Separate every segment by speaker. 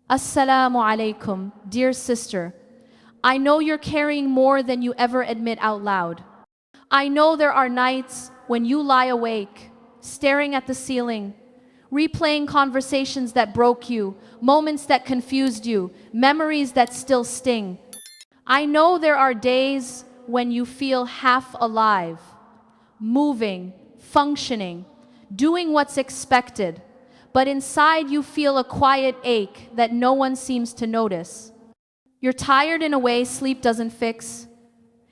Speaker 1: Assalamu alaikum, dear sister. I know you're carrying more than you ever admit out loud. I know there are nights when you lie awake, staring at the ceiling, replaying conversations that broke you, moments that confused you, memories that still sting. I know there are days when you feel half alive, moving, functioning, doing what's expected, but inside you feel a quiet ache that no one seems to notice. You're tired in a way sleep doesn't fix.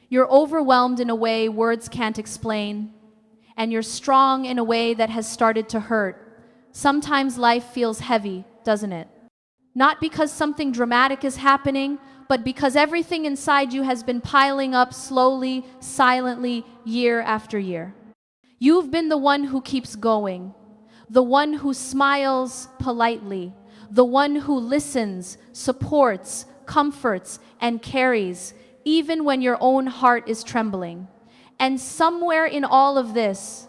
Speaker 1: You're overwhelmed in a way words can't explain. And you're strong in a way that has started to hurt. Sometimes life feels heavy, doesn't it? Not because something dramatic is happening, but because everything inside you has been piling up slowly, silently, year after year. You've been the one who keeps going, the one who smiles politely, the one who listens, supports, comforts, and carries, even when your own heart is trembling. And somewhere in all of this,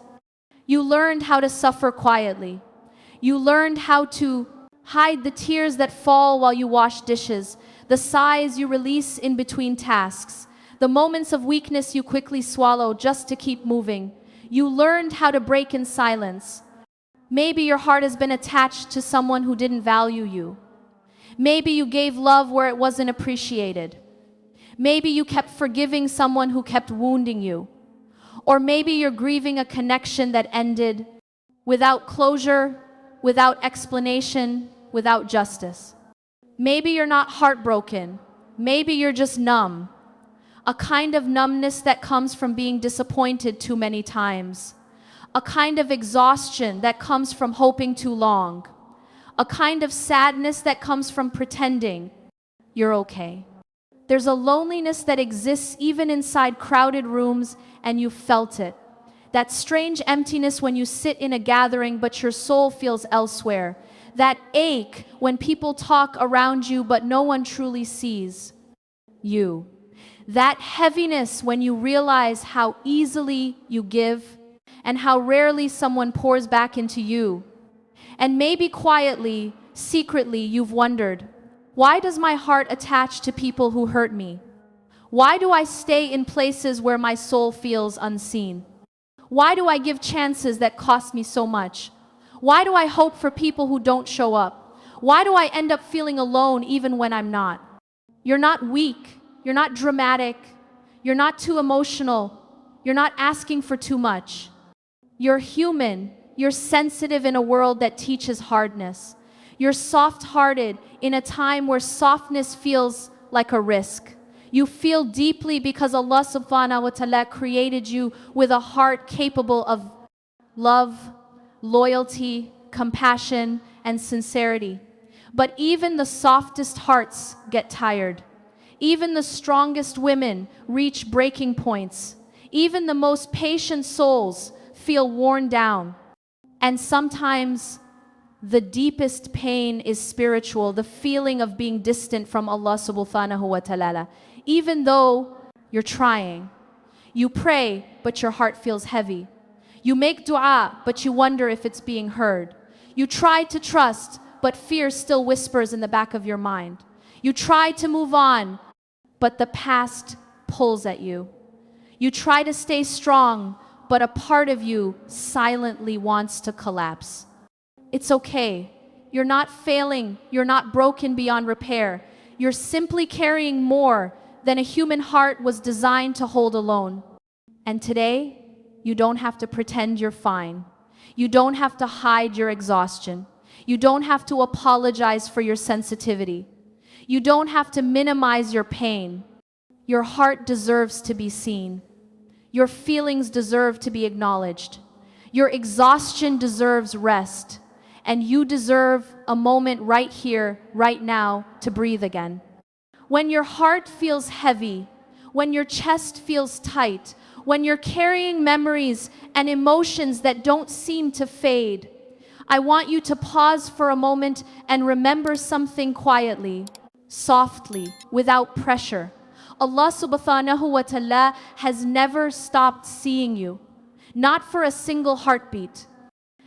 Speaker 1: you learned how to suffer quietly. You learned how to hide the tears that fall while you wash dishes, the sighs you release in between tasks, the moments of weakness you quickly swallow just to keep moving. You learned how to break in silence. Maybe your heart has been attached to someone who didn't value you. Maybe you gave love where it wasn't appreciated. Maybe you kept forgiving someone who kept wounding you. Or maybe you're grieving a connection that ended without closure, without explanation, without justice. Maybe you're not heartbroken. Maybe you're just numb. A kind of numbness that comes from being disappointed too many times. A kind of exhaustion that comes from hoping too long. A kind of sadness that comes from pretending you're okay. There's a loneliness that exists even inside crowded rooms, and you felt it. That strange emptiness when you sit in a gathering but your soul feels elsewhere. That ache when people talk around you but no one truly sees you. That heaviness when you realize how easily you give and how rarely someone pours back into you. And maybe quietly, secretly, you've wondered, why does my heart attach to people who hurt me? Why do I stay in places where my soul feels unseen? Why do I give chances that cost me so much? Why do I hope for people who don't show up? Why do I end up feeling alone even when I'm not? You're not weak. You're not dramatic. You're not too emotional. You're not asking for too much. You're human. You're sensitive in a world that teaches hardness. You're soft-hearted in a time where softness feels like a risk. You feel deeply because Allah Subḥānahu wa Taala created you with a heart capable of love, loyalty, compassion, and sincerity. But even the softest hearts get tired. Even the strongest women reach breaking points. Even the most patient souls feel worn down. And sometimes the deepest pain is spiritual, the feeling of being distant from Allah Subḥānahu wa Taala. Even though you're trying, you pray, but your heart feels heavy. You make dua, but you wonder if it's being heard. You try to trust, but fear still whispers in the back of your mind. You try to move on, but the past pulls at you. You try to stay strong, but a part of you silently wants to collapse. It's okay. You're not failing. You're not broken beyond repair. You're simply carrying more than a human heart was designed to hold alone. And today, you don't have to pretend you're fine. You don't have to hide your exhaustion. You don't have to apologize for your sensitivity. You don't have to minimize your pain. Your heart deserves to be seen. Your feelings deserve to be acknowledged. Your exhaustion deserves rest. And you deserve a moment right here, right now, to breathe again. When your heart feels heavy, when your chest feels tight, when you're carrying memories and emotions that don't seem to fade, I want you to pause for a moment and remember something quietly, softly, without pressure. Allah Subḥānahu wa Taala has never stopped seeing you, not for a single heartbeat,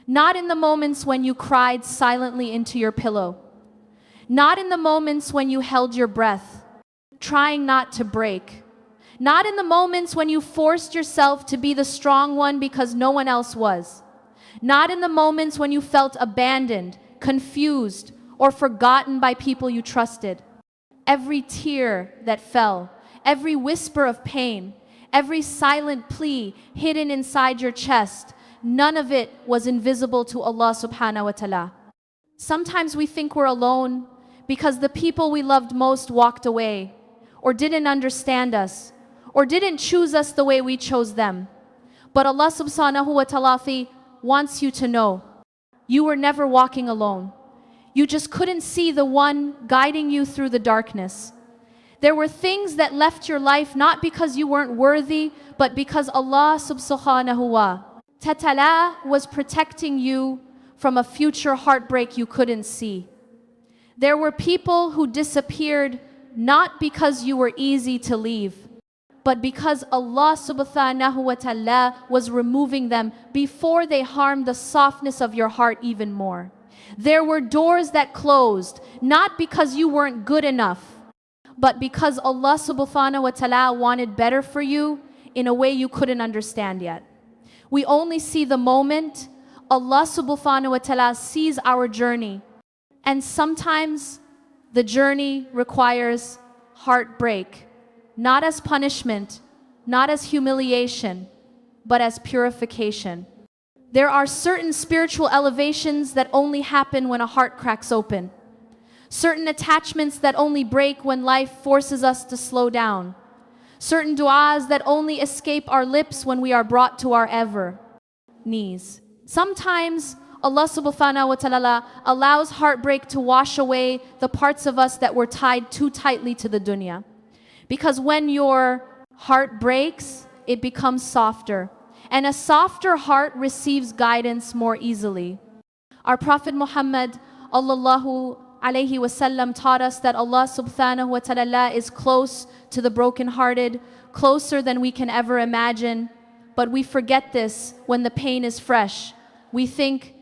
Speaker 1: not in the moments when you cried silently into your pillow, Not in the moments when you held your breath, trying not to break. Not in the moments when you forced yourself to be the strong one because no one else was. Not in the moments when you felt abandoned, confused, or forgotten by people you trusted. Every tear that fell, every whisper of pain, every silent plea hidden inside your chest, none of it was invisible to Allah Subḥānahu wa Taala. Sometimes we think we're alone because the people we loved most walked away, or didn't understand us, or didn't choose us the way we chose them. But Allah Subḥānahu wa Taala wants you to know, you were never walking alone. You just couldn't see the one guiding you through the darkness. There were things that left your life not because you weren't worthy, but because Allah Subḥānahu wa Taala was protecting you from a future heartbreak you couldn't see. There were people who disappeared not because you were easy to leave, but because Allah Subḥānahu wa Taala was removing them before they harmed the softness of your heart even more. There were doors that closed, not because you weren't good enough, but because Allah Subḥānahu wa Taala wanted better for you in a way you couldn't understand yet. We only see the moment. Allah Subḥānahu wa Taala sees our journey. And sometimes the journey requires heartbreak, not as punishment, not as humiliation, but as purification. There are certain spiritual elevations that only happen when a heart cracks open. Certain attachments that only break when life forces us to slow down. Certain du'as that only escape our lips when we are brought to our ever knees. Sometimes Allah Subḥānahu wa Taala allows heartbreak to wash away the parts of us that were tied too tightly to the dunya. Because when your heart breaks, it becomes softer. And a softer heart receives guidance more easily. Our Prophet Muhammad Sallallahu Alaihi Wasallam taught us that Allah Subḥānahu wa Taala is close to the brokenhearted, closer than we can ever imagine. But we forget this when the pain is fresh. We think,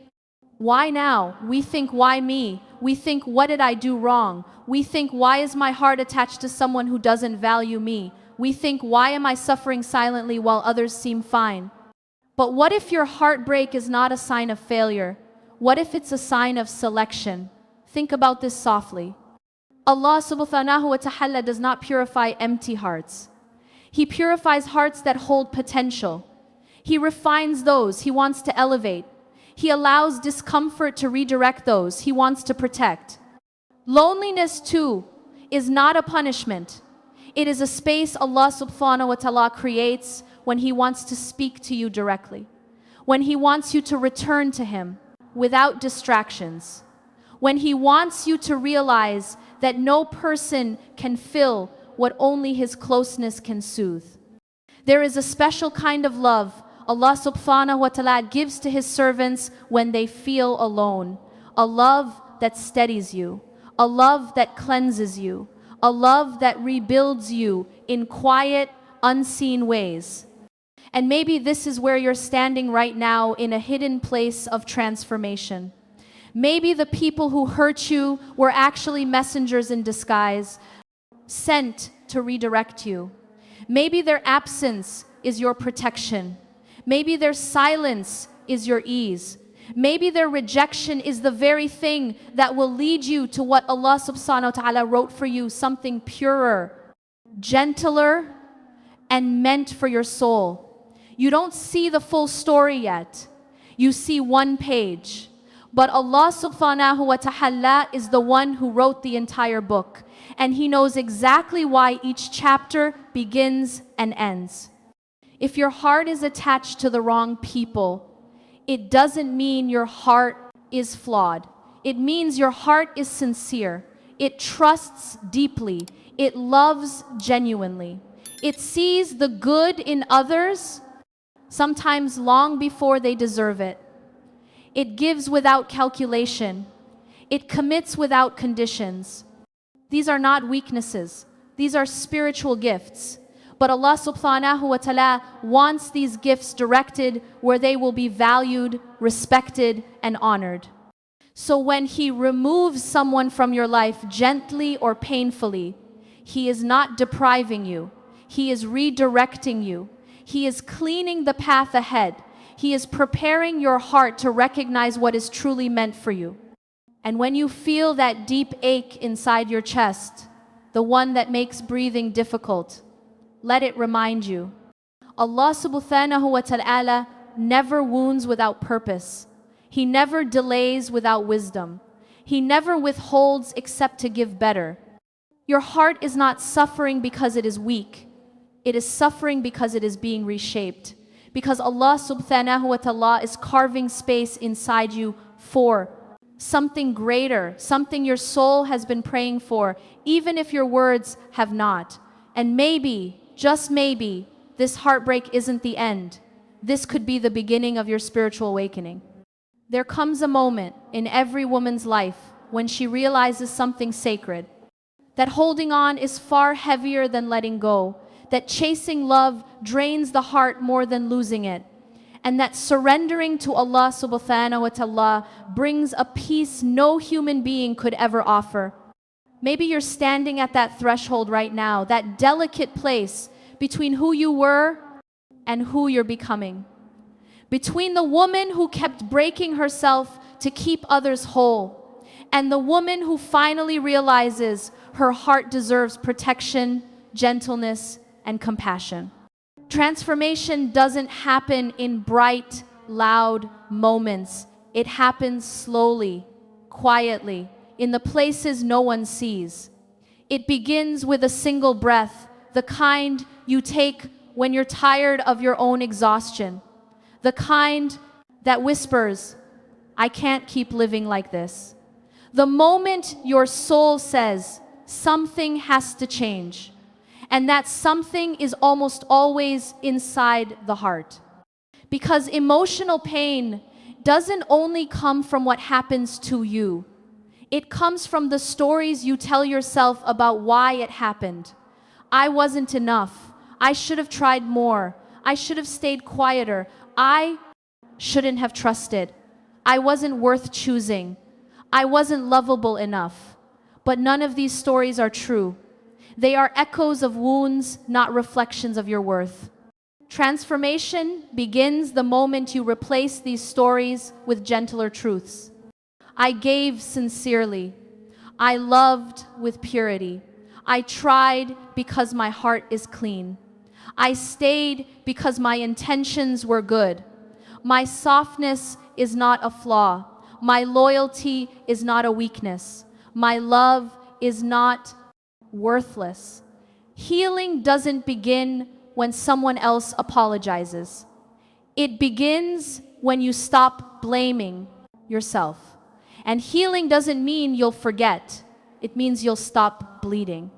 Speaker 1: why now? We think, why me? We think, what did I do wrong? We think, why is my heart attached to someone who doesn't value me? We think, why am I suffering silently while others seem fine? But what if your heartbreak is not a sign of failure? What if it's a sign of selection? Think about this softly. Allah Subḥānahu wa Taala does not purify empty hearts. He purifies hearts that hold potential. He refines those He wants to elevate. He allows discomfort to redirect those He wants to protect. Loneliness too is not a punishment. It is a space Allah Subḥānahu wa Taala creates when He wants to speak to you directly. When He wants you to return to Him without distractions. When He wants you to realize that no person can fill what only His closeness can soothe. There is a special kind of love Allah Subḥānahu wa Taala gives to His servants when they feel alone. A love that steadies you. A love that cleanses you. A love that rebuilds you in quiet, unseen ways. And maybe this is where you're standing right now, in a hidden place of transformation. Maybe the people who hurt you were actually messengers in disguise, sent to redirect you. Maybe their absence is your protection. Maybe their silence is your ease. Maybe their rejection is the very thing that will lead you to what Allah Subḥānahu wa Taala wrote for you, something purer, gentler, and meant for your soul. You don't see the full story yet. You see one page. But Allah Subḥānahu wa Taala is the one who wrote the entire book. And He knows exactly why each chapter begins and ends. If your heart is attached to the wrong people, it doesn't mean your heart is flawed. It means your heart is sincere. It trusts deeply. It loves genuinely. It sees the good in others, sometimes long before they deserve it. It gives without calculation. It commits without conditions. These are not weaknesses. These are spiritual gifts. But Allah Subḥānahu wa Taala wants these gifts directed where they will be valued, respected, and honored. So when He removes someone from your life gently or painfully, He is not depriving you. He is redirecting you. He is cleaning the path ahead. He is preparing your heart to recognize what is truly meant for you. And when you feel that deep ache inside your chest, the one that makes breathing difficult, let it remind you, Allah Subḥānahu wa Taala never wounds without purpose. He never delays without wisdom. He never withholds except to give better. Your heart is not suffering because it is weak. It is suffering because it is being reshaped. Because Allah Subḥānahu wa Taala is carving space inside you for something greater, something your soul has been praying for, even if your words have not. And maybe, just maybe, this heartbreak isn't the end. This could be the beginning of your spiritual awakening. There comes a moment in every woman's life when she realizes something sacred, that holding on is far heavier than letting go, that chasing love drains the heart more than losing it, and that surrendering to Allah Subḥānahu wa Taala brings a peace no human being could ever offer. Maybe you're standing at that threshold right now, that delicate place between who you were and who you're becoming. Between the woman who kept breaking herself to keep others whole, and the woman who finally realizes her heart deserves protection, gentleness, and compassion. Transformation doesn't happen in bright, loud moments. It happens slowly, quietly, in the places no one sees. It begins with a single breath, the kind you take when you're tired of your own exhaustion. The kind that whispers, I can't keep living like this. The moment your soul says, something has to change. And that something is almost always inside the heart. Because emotional pain doesn't only come from what happens to you. It comes from the stories you tell yourself about why it happened. I wasn't enough. I should have tried more. I should have stayed quieter. I shouldn't have trusted. I wasn't worth choosing. I wasn't lovable enough. But none of these stories are true. They are echoes of wounds, not reflections of your worth. Transformation begins the moment you replace these stories with gentler truths. I gave sincerely. I loved with purity. I tried because my heart is clean. I stayed because my intentions were good. My softness is not a flaw. My loyalty is not a weakness. My love is not worthless. Healing doesn't begin when someone else apologizes. It begins when you stop blaming yourself. And healing doesn't mean you'll forget. It means you'll stop bleeding.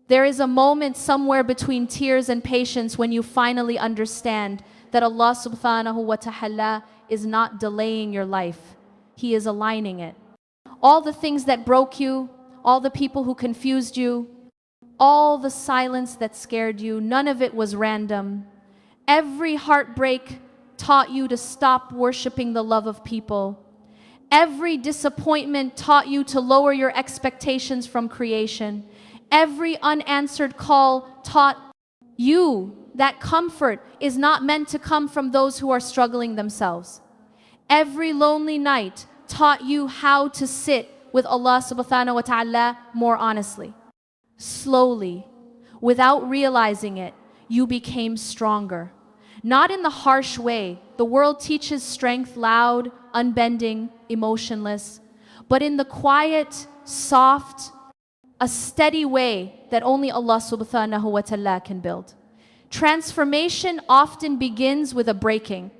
Speaker 1: There is a moment somewhere between tears and patience when you finally understand that Allah Subḥānahu wa Taala is not delaying your life. He is aligning it. All the things that broke you, all the people who confused you, all the silence that scared you, none of it was random. Every heartbreak taught you to stop worshiping the love of people. Every disappointment taught you to lower your expectations from creation. Every unanswered call taught you that comfort is not meant to come from those who are struggling themselves. Every lonely night taught you how to sit with Allah Subḥānahu wa Taala more honestly. Slowly, without realizing it, you became stronger. Not in the harsh way. The world teaches strength loud, unbending, emotionless, but in the quiet, soft, a steady way that only Allah Subḥānahu wa Taala can build. Transformation often begins with a breaking,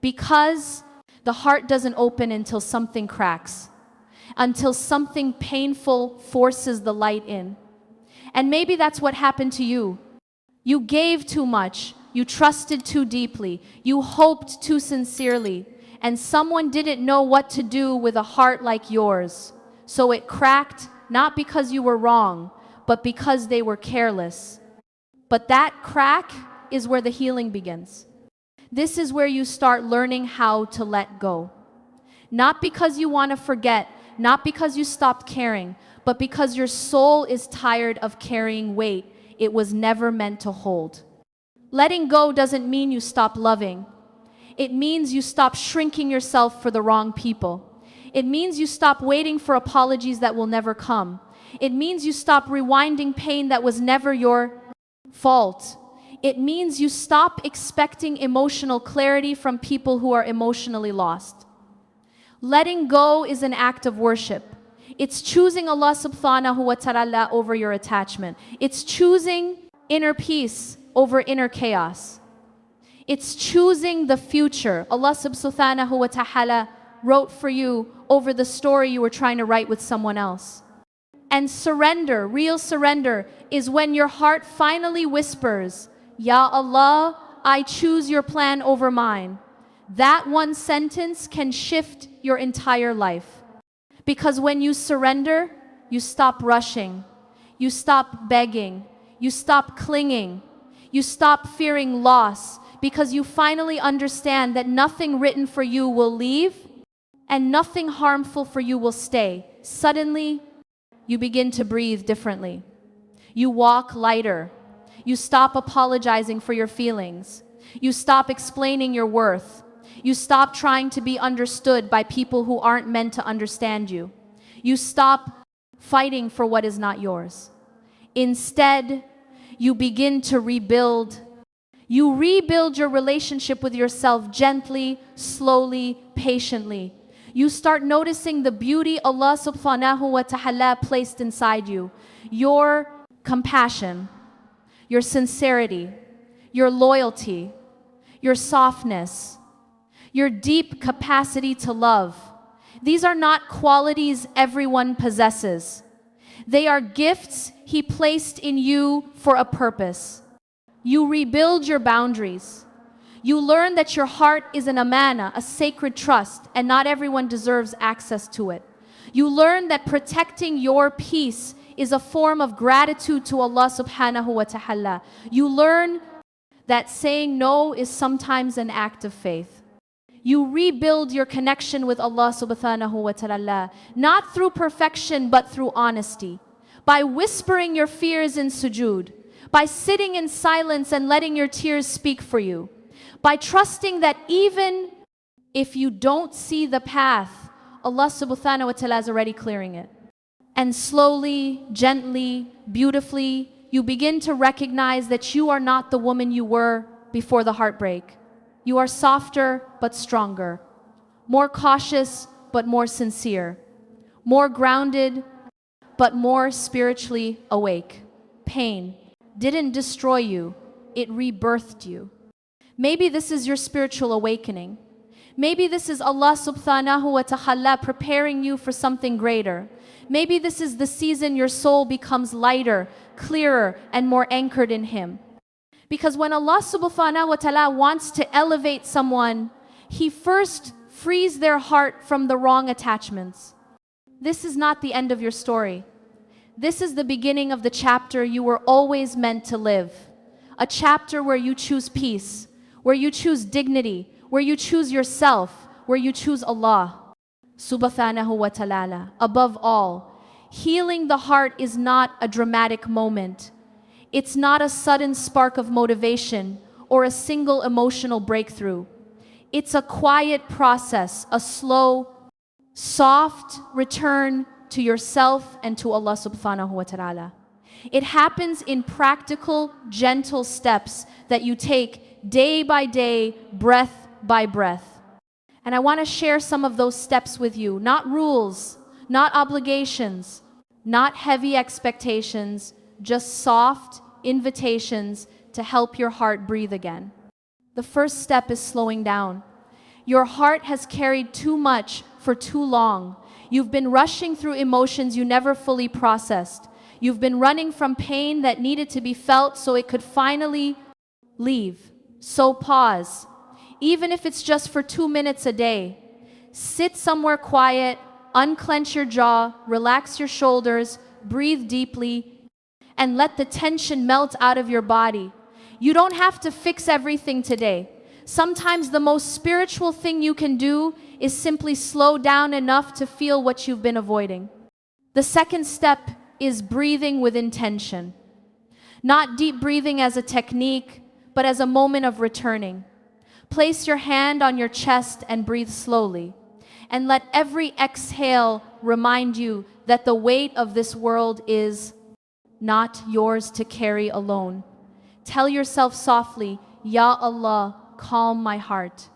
Speaker 1: because the heart doesn't open until something cracks, until something painful forces the light in. And maybe that's what happened to you. You gave too much, you trusted too deeply, you hoped too sincerely, and someone didn't know what to do with a heart like yours. So it cracked, not because you were wrong, but because they were careless. But that crack is where the healing begins. This is where you start learning how to let go. Not because you want to forget, not because you stopped caring, but because your soul is tired of carrying weight it was never meant to hold. Letting go doesn't mean you stop loving. It means you stop shrinking yourself for the wrong people. It means you stop waiting for apologies that will never come. It means you stop rewinding pain that was never your fault. It means you stop expecting emotional clarity from people who are emotionally lost. Letting go is an act of worship. It's choosing Allah Subḥānahu wa Taala over your attachment. It's choosing inner peace over inner chaos. It's choosing the future Allah Subḥānahu wa Taala wrote for you over the story you were trying to write with someone else. And surrender, real surrender, is when your heart finally whispers, Ya Allah, I choose your plan over mine. That one sentence can shift your entire life. Because when you surrender, you stop rushing, you stop begging, you stop clinging, you stop fearing loss, because you finally understand that nothing written for you will leave and nothing harmful for you will stay. Suddenly, you begin to breathe differently. You walk lighter. You stop apologizing for your feelings. You stop explaining your worth. You stop trying to be understood by people who aren't meant to understand you. You stop fighting for what is not yours. Instead, you begin to rebuild. You rebuild your relationship with yourself gently, slowly, patiently. You start noticing the beauty Allah Subḥānahu wa Taala placed inside you. Your compassion, your sincerity, your loyalty, your softness, your deep capacity to love. These are not qualities everyone possesses. They are gifts He placed in you for a purpose. You rebuild your boundaries. You learn that your heart is an amana, a sacred trust, and not everyone deserves access to it. You learn that protecting your peace is a form of gratitude to Allah Subḥānahu wa Taala. You learn that saying no is sometimes an act of faith. You rebuild your connection with Allah Subḥānahu wa Taala, not through perfection, but through honesty. By whispering your fears in sujood, by sitting in silence and letting your tears speak for you, by trusting that even if you don't see the path, Allah Subḥānahu wa Taala is already clearing it. And slowly, gently, beautifully, you begin to recognize that you are not the woman you were before the heartbreak. You are softer but stronger, more cautious but more sincere, more grounded but more spiritually awake. Pain didn't destroy you, it rebirthed you. Maybe this is your spiritual awakening. Maybe this is Allah Subḥānahu wa Taala preparing you for something greater. Maybe this is the season your soul becomes lighter, clearer, and more anchored in Him. Because when Allah Subḥānahu wa Taala wants to elevate someone, He first frees their heart from the wrong attachments. This is not the end of your story. This is the beginning of the chapter you were always meant to live. A chapter where you choose peace, where you choose dignity, where you choose yourself, where you choose Allah Subḥānahu wa Taala. Above all, healing the heart is not a dramatic moment. It's not a sudden spark of motivation or a single emotional breakthrough. It's a quiet process, a slow, soft return to yourself and to Allah Subḥānahu wa Taala. It happens in practical, gentle steps that you take day by day, breath by breath. And I want to share some of those steps with you. Not rules, not obligations, not heavy expectations, just soft invitations to help your heart breathe again. The first step is slowing down. Your heart has carried too much for too long. You've been rushing through emotions you never fully processed. You've been running from pain that needed to be felt so it could finally leave. So pause. Even if it's just for 2 minutes a day. Sit somewhere quiet, unclench your jaw, relax your shoulders, breathe deeply, and let the tension melt out of your body. You don't have to fix everything today. Sometimes the most spiritual thing you can do is simply slow down enough to feel what you've been avoiding. The second step is breathing with intention. Not deep breathing as a technique, but as a moment of returning. Place your hand on your chest and breathe slowly. And let every exhale remind you that the weight of this world is not yours to carry alone. Tell yourself softly, Ya Allah, calm my heart.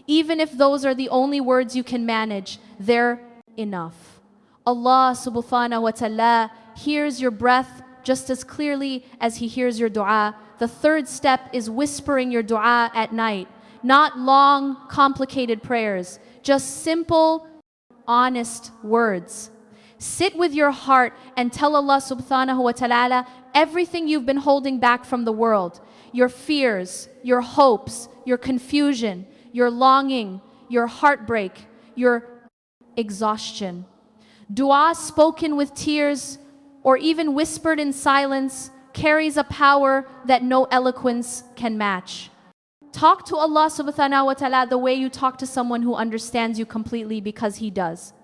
Speaker 1: Even if those are the only words you can manage, they're enough. Allah Subḥānahu wa Taala hears your breath just as clearly as He hears your dua. The third step is whispering your dua at night. Not long, complicated prayers, just simple, honest words. Sit with your heart and tell Allah Subḥānahu wa Taala everything you've been holding back from the world. Your fears, your hopes, your confusion, your longing, your heartbreak, your exhaustion. Dua spoken with tears or even whispered in silence carries a power that no eloquence can match. Talk to Allah Subḥānahu wa Taala the way you talk to someone who understands you completely, because He does.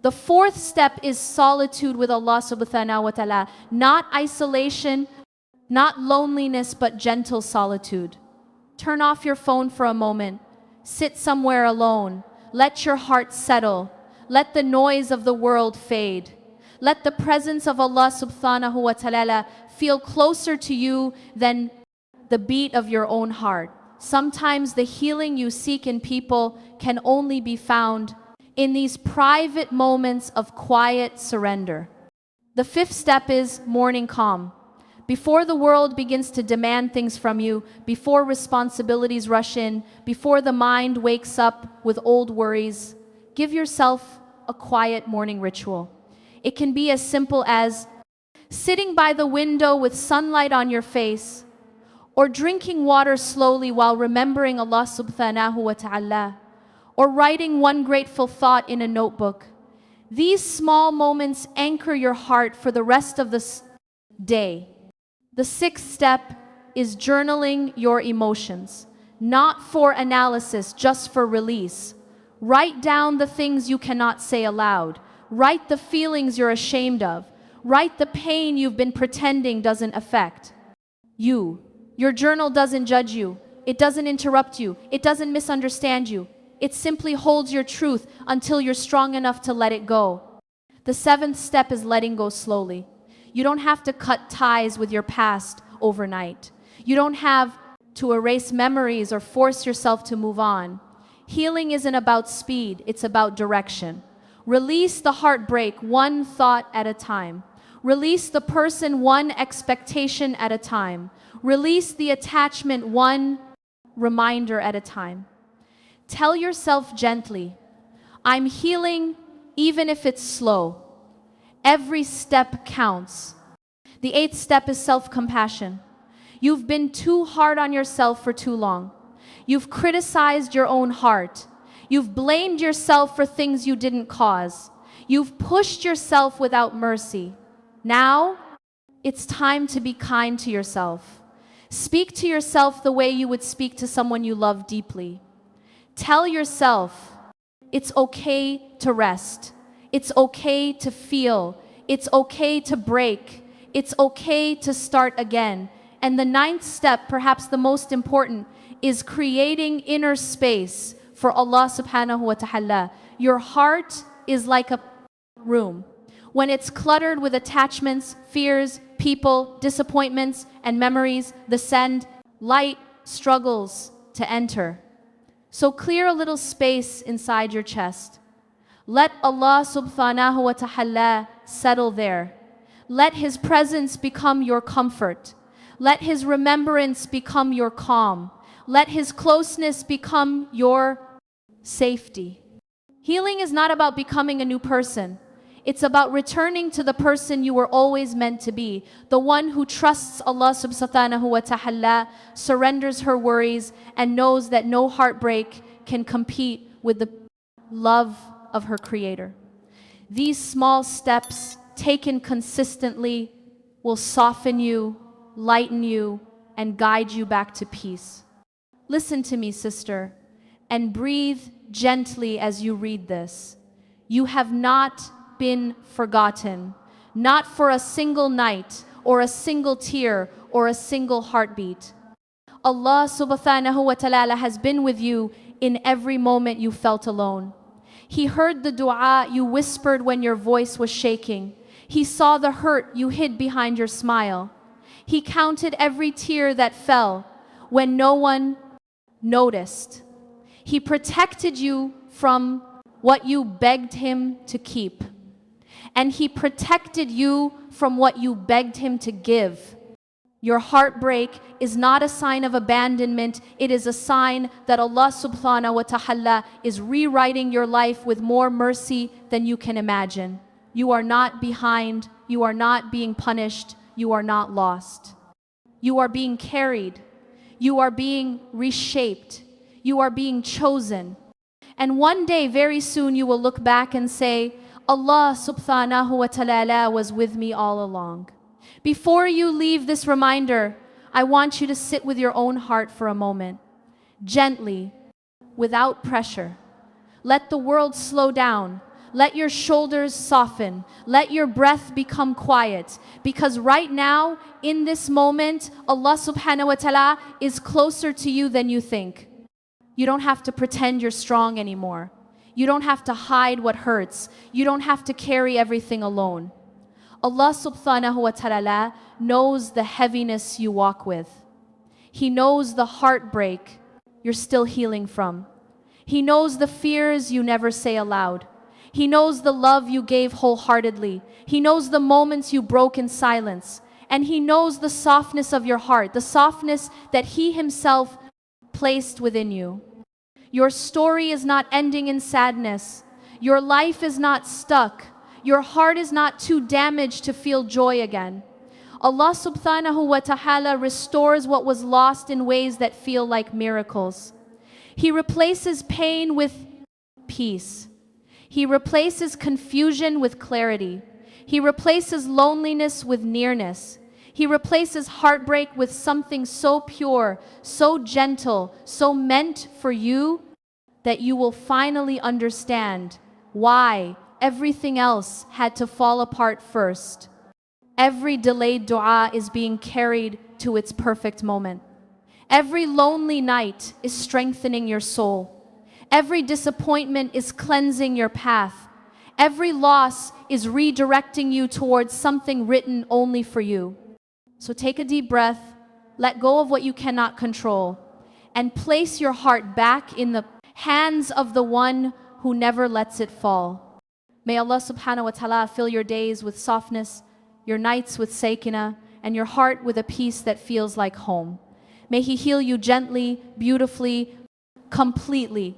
Speaker 1: The fourth step is solitude with Allah Subḥānahu wa Taala. Not isolation, not loneliness, but gentle solitude. Turn off your phone for a moment. Sit somewhere alone. Let your heart settle. Let the noise of the world fade. Let the presence of Allah Subḥānahu wa Taala feel closer to you than the beat of your own heart. Sometimes the healing you seek in people can only be found in these private moments of quiet surrender. The fifth step is morning calm. Before the world begins to demand things from you, before responsibilities rush in, before the mind wakes up with old worries, give yourself a quiet morning ritual. It can be as simple as sitting by the window with sunlight on your face, or drinking water slowly while remembering Allah Subḥānahu wa Taala, or writing one grateful thought in a notebook. These small moments anchor your heart for the rest of the day. The sixth step is journaling your emotions, not for analysis, just for release. Write down the things you cannot say aloud. Write the feelings you're ashamed of. Write the pain you've been pretending doesn't affect you. Your journal doesn't judge you. It doesn't interrupt you. It doesn't misunderstand you. It simply holds your truth until you're strong enough to let it go. The seventh step is letting go slowly. You don't have to cut ties with your past overnight. You don't have to erase memories or force yourself to move on. Healing isn't about speed, it's about direction. Release the heartbreak one thought at a time. Release the person one expectation at a time. Release the attachment one reminder at a time. Tell yourself gently, I'm healing even if it's slow. Every step counts. The eighth step is self-compassion. You've been too hard on yourself for too long. You've criticized your own heart. You've blamed yourself for things you didn't cause. You've pushed yourself without mercy. Now, it's time to be kind to yourself. Speak to yourself the way you would speak to someone you love deeply. Tell yourself, it's okay to rest. It's okay to feel. It's okay to break. It's okay to start again. And the ninth step, perhaps the most important, is creating inner space for Allah Subḥānahu wa Taala. Your heart is like a room. When it's cluttered with attachments, fears, people, disappointments, and memories, the light struggles to enter. So clear a little space inside your chest. Let Allah Subḥānahu wa Taala settle there. Let His presence become your comfort. Let His remembrance become your calm. Let His closeness become your safety. Healing is not about becoming a new person. It's about returning to the person you were always meant to be, the one who trusts Allah Subḥānahu wa Taala, surrenders her worries, and knows that no heartbreak can compete with the love of her Creator. These small steps, taken consistently, will soften you, lighten you, and guide you back to peace. Listen to me, sister, and breathe gently as you read this. You have not been forgotten, not for a single night, or a single tear, or a single heartbeat. Allah Subḥānahu wa Taala has been with you in every moment you felt alone. He heard the dua you whispered when your voice was shaking. He saw the hurt you hid behind your smile. He counted every tear that fell when no one noticed. He protected you from what you begged him to keep. And he protected you from what you begged him to give. Your heartbreak is not a sign of abandonment. It is a sign that Allah Subḥānahu wa Taala is rewriting your life with more mercy than you can imagine. You are not behind. You are not being punished. You are not lost. You are being carried. You are being reshaped. You are being chosen. And one day, very soon, you will look back and say, Allah Subḥānahu wa Taala was with me all along. Before you leave this reminder, I want you to sit with your own heart for a moment, gently, without pressure. Let the world slow down. Let your shoulders soften. Let your breath become quiet. Because right now, in this moment, Allah Subḥānahu wa Taala is closer to you than you think. You don't have to pretend you're strong anymore. You don't have to hide what hurts. You don't have to carry everything alone. Allah Subḥānahu wa Taala knows the heaviness you walk with. He knows the heartbreak you're still healing from. He knows the fears you never say aloud. He knows the love you gave wholeheartedly. He knows the moments you broke in silence. And He knows the softness of your heart, the softness that He Himself placed within you. Your story is not ending in sadness. Your life is not stuck. Your heart is not too damaged to feel joy again. Allah Subḥānahu wa Taala restores what was lost in ways that feel like miracles. He replaces pain with peace. He replaces confusion with clarity. He replaces loneliness with nearness. He replaces heartbreak with something so pure, so gentle, so meant for you that you will finally understand why everything else had to fall apart first. Every delayed dua is being carried to its perfect moment. Every lonely night is strengthening your soul. Every disappointment is cleansing your path. Every loss is redirecting you towards something written only for you. So take a deep breath, let go of what you cannot control, and place your heart back in the hands of the one who never lets it fall. May Allah Subḥānahu wa Taala fill your days with softness, your nights with sakinah, and your heart with a peace that feels like home. May He heal you gently, beautifully, completely.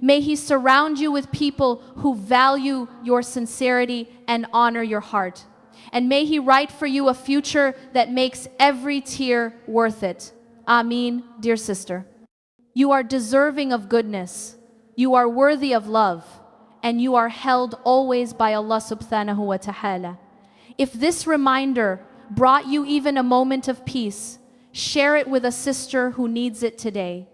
Speaker 1: May He surround you with people who value your sincerity and honor your heart. And may He write for you a future that makes every tear worth it. Ameen, dear sister. You are deserving of goodness. You are worthy of love. And you are held always by Allah Subḥānahu wa Taala. If this reminder brought you even a moment of peace, share it with a sister who needs it today.